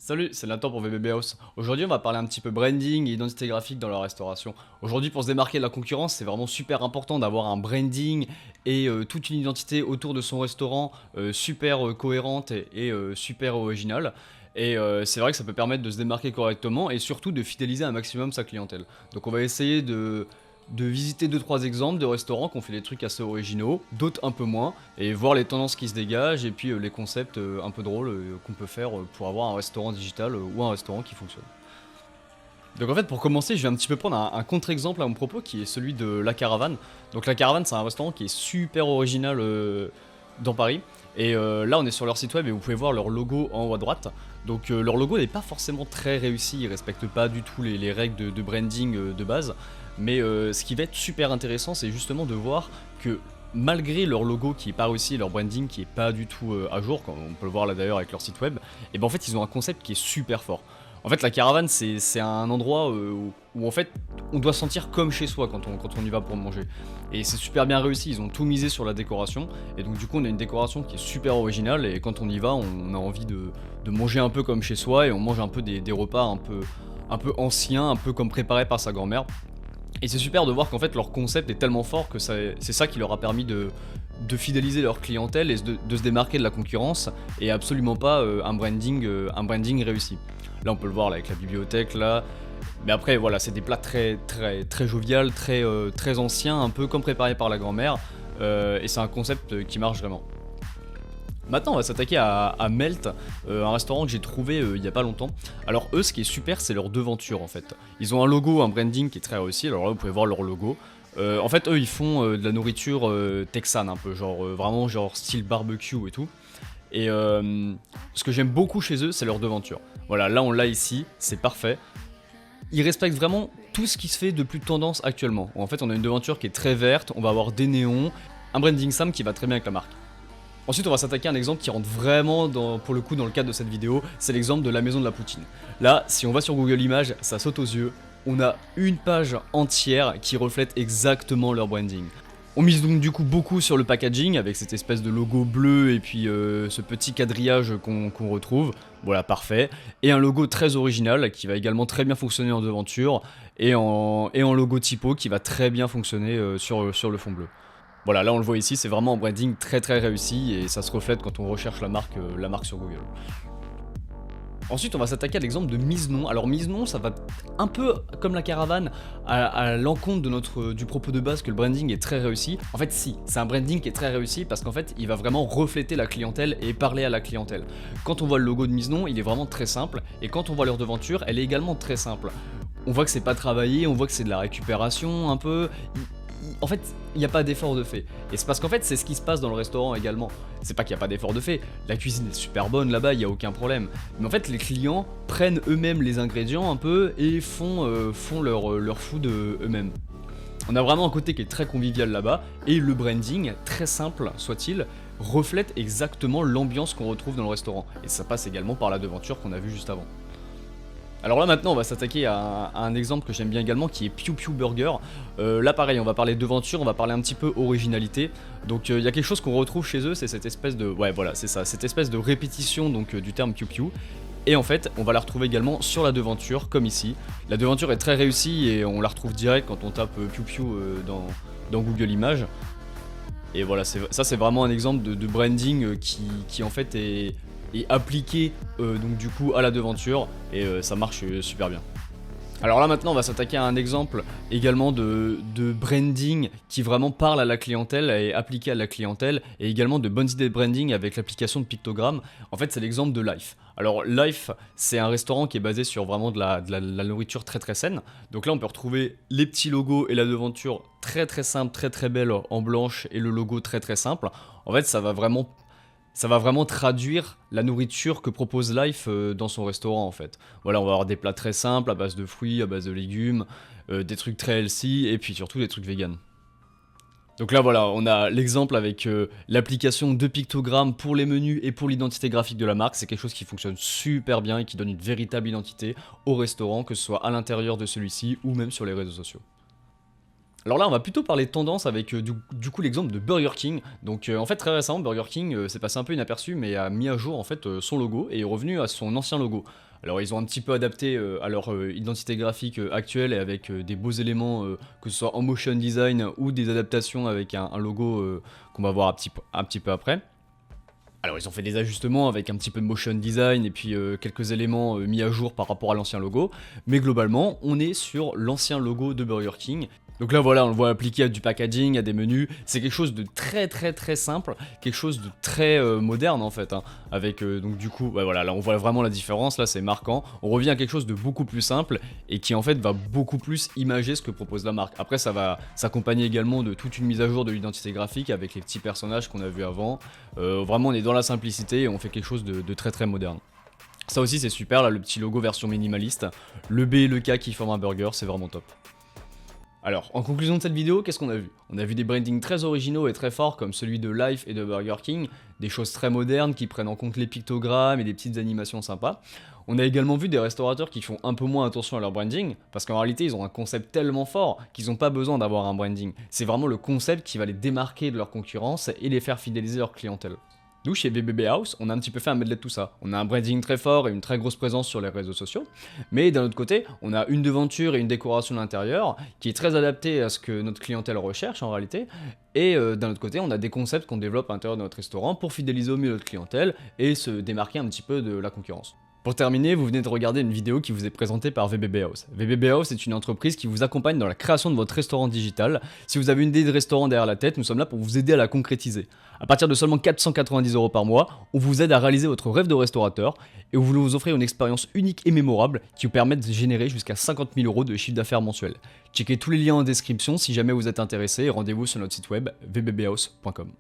Salut, c'est Nathan pour VBB House. Aujourd'hui, on va parler un petit peu branding et identité graphique dans la restauration. Aujourd'hui, pour se démarquer de la concurrence, c'est vraiment super important d'avoir un branding et toute une identité autour de son restaurant super cohérente et super originale. Et c'est vrai que ça peut permettre de se démarquer correctement et surtout de fidéliser un maximum sa clientèle. Donc on va essayer de visiter deux trois exemples de restaurants qui ont fait des trucs assez originaux, d'autres un peu moins, et voir les tendances qui se dégagent et puis les concepts un peu drôles qu'on peut faire pour avoir un restaurant digital ou un restaurant qui fonctionne. Donc en fait pour commencer je vais un petit peu prendre un contre-exemple à mon propos qui est celui de La Caravane. Donc La Caravane c'est un restaurant qui est super original dans Paris. Et là on est sur leur site web et vous pouvez voir leur logo en haut à droite. Donc leur logo n'est pas forcément très réussi, ils respectent pas du tout les règles de branding de base. Mais ce qui va être super intéressant c'est justement de voir que malgré leur logo qui est pas réussi et leur branding qui est pas du tout à jour, comme on peut le voir là d'ailleurs avec leur site web, et ben en fait ils ont un concept qui est super fort. En fait, la caravane, c'est un endroit où en fait on doit se sentir comme chez soi quand on y va pour manger. Et c'est super bien réussi, ils ont tout misé sur la décoration. Et donc, du coup, on a une décoration qui est super originale. Et quand on y va, on a envie de manger un peu comme chez soi. Et on mange un peu des repas un peu anciens, un peu comme préparés par sa grand-mère. Et c'est super de voir qu'en fait leur concept est tellement fort que c'est ça qui leur a permis de fidéliser leur clientèle et de se démarquer de la concurrence et absolument pas un branding réussi. Là on peut le voir là, avec la bibliothèque là. Mais après voilà, c'est des plats très jovial, très anciens, un peu comme préparés par la grand-mère. Et c'est un concept qui marche vraiment. Maintenant, on va s'attaquer à Melt, un restaurant que j'ai trouvé il y a pas longtemps. Alors eux, ce qui est super, c'est leur devanture en fait. Ils ont un logo, un branding qui est très réussi. Alors là, vous pouvez voir leur logo. En fait, eux, ils font de la nourriture texane un peu, genre vraiment genre style barbecue et tout. Et ce que j'aime beaucoup chez eux, c'est leur devanture. Voilà, là on l'a ici, c'est parfait. Ils respectent vraiment tout ce qui se fait de plus tendance actuellement. En fait, on a une devanture qui est très verte, on va avoir des néons, un branding Sam qui va très bien avec la marque. Ensuite, on va s'attaquer à un exemple qui rentre vraiment pour le coup dans le cadre de cette vidéo, c'est l'exemple de la maison de la poutine. Là, si on va sur Google Images, ça saute aux yeux, on a une page entière qui reflète exactement leur branding. On mise donc du coup beaucoup sur le packaging avec cette espèce de logo bleu et puis ce petit quadrillage qu'on retrouve, voilà parfait, et un logo très original qui va également très bien fonctionner en devanture et en logo typo qui va très bien fonctionner sur le fond bleu. Voilà, là on le voit ici, c'est vraiment un branding très réussi et ça se reflète quand on recherche la marque sur Google. Ensuite, on va s'attaquer à l'exemple de Mise-Nom. Alors Mise-Nom, ça va un peu comme la caravane à l'encontre du propos de base que le branding est très réussi. En fait, si, c'est un branding qui est très réussi parce qu'en fait, il va vraiment refléter la clientèle et parler à la clientèle. Quand on voit le logo de Mise-Nom, il est vraiment très simple et quand on voit leur devanture, elle est également très simple. On voit que c'est pas travaillé, on voit que c'est de la récupération un peu. En fait, il n'y a pas d'effort de fait. Et c'est parce qu'en fait, c'est ce qui se passe dans le restaurant également. C'est pas qu'il n'y a pas d'effort de fait. La cuisine est super bonne là-bas, il n'y a aucun problème. Mais en fait, les clients prennent eux-mêmes les ingrédients un peu et font leur food eux-mêmes. On a vraiment un côté qui est très convivial là-bas. Et le branding, très simple soit-il, reflète exactement l'ambiance qu'on retrouve dans le restaurant. Et ça passe également par la devanture qu'on a vue juste avant. Alors là maintenant on va s'attaquer à un exemple que j'aime bien également qui est Pew Pew Burger. Là pareil on va parler devanture, on va parler un petit peu originalité. Donc il y a quelque chose qu'on retrouve chez eux, c'est cette espèce de... Ouais voilà c'est ça, cette espèce de répétition donc du terme Pew Pew. Et en fait on va la retrouver également sur la devanture comme ici. La devanture est très réussie et on la retrouve direct quand on tape Pew Pew dans Google Images. Et voilà, ça c'est vraiment un exemple de branding qui en fait est appliqué donc du coup à la devanture et ça marche super bien. Alors là maintenant on va s'attaquer à un exemple également de branding qui vraiment parle à la clientèle et appliqué à la clientèle et également de bonnes idées de branding avec l'application de pictogrammes. En fait c'est l'exemple de Life. Alors Life c'est un restaurant qui est basé sur vraiment de la nourriture très saine. Donc là on peut retrouver les petits logos et la devanture très simple, très belle en blanche et le logo très simple. En fait ça va vraiment traduire la nourriture que propose Life dans son restaurant en fait. Voilà, on va avoir des plats très simples à base de fruits, à base de légumes, des trucs très healthy et puis surtout des trucs vegan. Donc là voilà, on a l'exemple avec l'application de pictogrammes pour les menus et pour l'identité graphique de la marque. C'est quelque chose qui fonctionne super bien et qui donne une véritable identité au restaurant, que ce soit à l'intérieur de celui-ci ou même sur les réseaux sociaux. Alors là, on va plutôt parler de tendance avec du coup l'exemple de Burger King. Donc en fait, très récemment, Burger King s'est passé un peu inaperçu, mais a mis à jour en fait son logo et est revenu à son ancien logo. Alors ils ont un petit peu adapté à leur identité graphique actuelle et avec des beaux éléments, que ce soit en motion design ou des adaptations avec un logo qu'on va voir un petit peu après. Alors ils ont fait des ajustements avec un petit peu de motion design et puis quelques éléments mis à jour par rapport à l'ancien logo, mais globalement on est sur l'ancien logo de Burger King. Donc là voilà, on le voit appliqué à du packaging, à des menus, c'est quelque chose de très simple, quelque chose de très moderne en fait, hein, avec donc du coup, ouais, voilà, là on voit vraiment la différence, là c'est marquant, on revient à quelque chose de beaucoup plus simple et qui en fait va beaucoup plus imager ce que propose la marque. Après ça va s'accompagner également de toute une mise à jour de l'identité graphique avec les petits personnages qu'on a vus avant, vraiment on est dans la simplicité et on fait quelque chose de très moderne. Ça aussi c'est super, là le petit logo version minimaliste, le B et le K qui forment un burger, c'est vraiment top. Alors, en conclusion de cette vidéo, qu'est-ce qu'on a vu? On a vu des brandings très originaux et très forts comme celui de Life et de Burger King, des choses très modernes qui prennent en compte les pictogrammes et des petites animations sympas. On a également vu des restaurateurs qui font un peu moins attention à leur branding, parce qu'en réalité ils ont un concept tellement fort qu'ils n'ont pas besoin d'avoir un branding. C'est vraiment le concept qui va les démarquer de leur concurrence et les faire fidéliser leur clientèle. Nous, chez VBB House, on a un petit peu fait un medley de tout ça. On a un branding très fort et une très grosse présence sur les réseaux sociaux, mais d'un autre côté, on a une devanture et une décoration de l'intérieur qui est très adaptée à ce que notre clientèle recherche en réalité, et d'un autre côté, on a des concepts qu'on développe à l'intérieur de notre restaurant pour fidéliser au mieux notre clientèle et se démarquer un petit peu de la concurrence. Pour terminer, vous venez de regarder une vidéo qui vous est présentée par VBB House. VBB House est une entreprise qui vous accompagne dans la création de votre restaurant digital. Si vous avez une idée de restaurant derrière la tête, nous sommes là pour vous aider à la concrétiser. À partir de seulement 490 € par mois, on vous aide à réaliser votre rêve de restaurateur et on voulait vous offrir une expérience unique et mémorable qui vous permet de générer jusqu'à 50 000 € de chiffre d'affaires mensuel. Checkez tous les liens en description si jamais vous êtes intéressé et rendez-vous sur notre site web vbbhouse.com.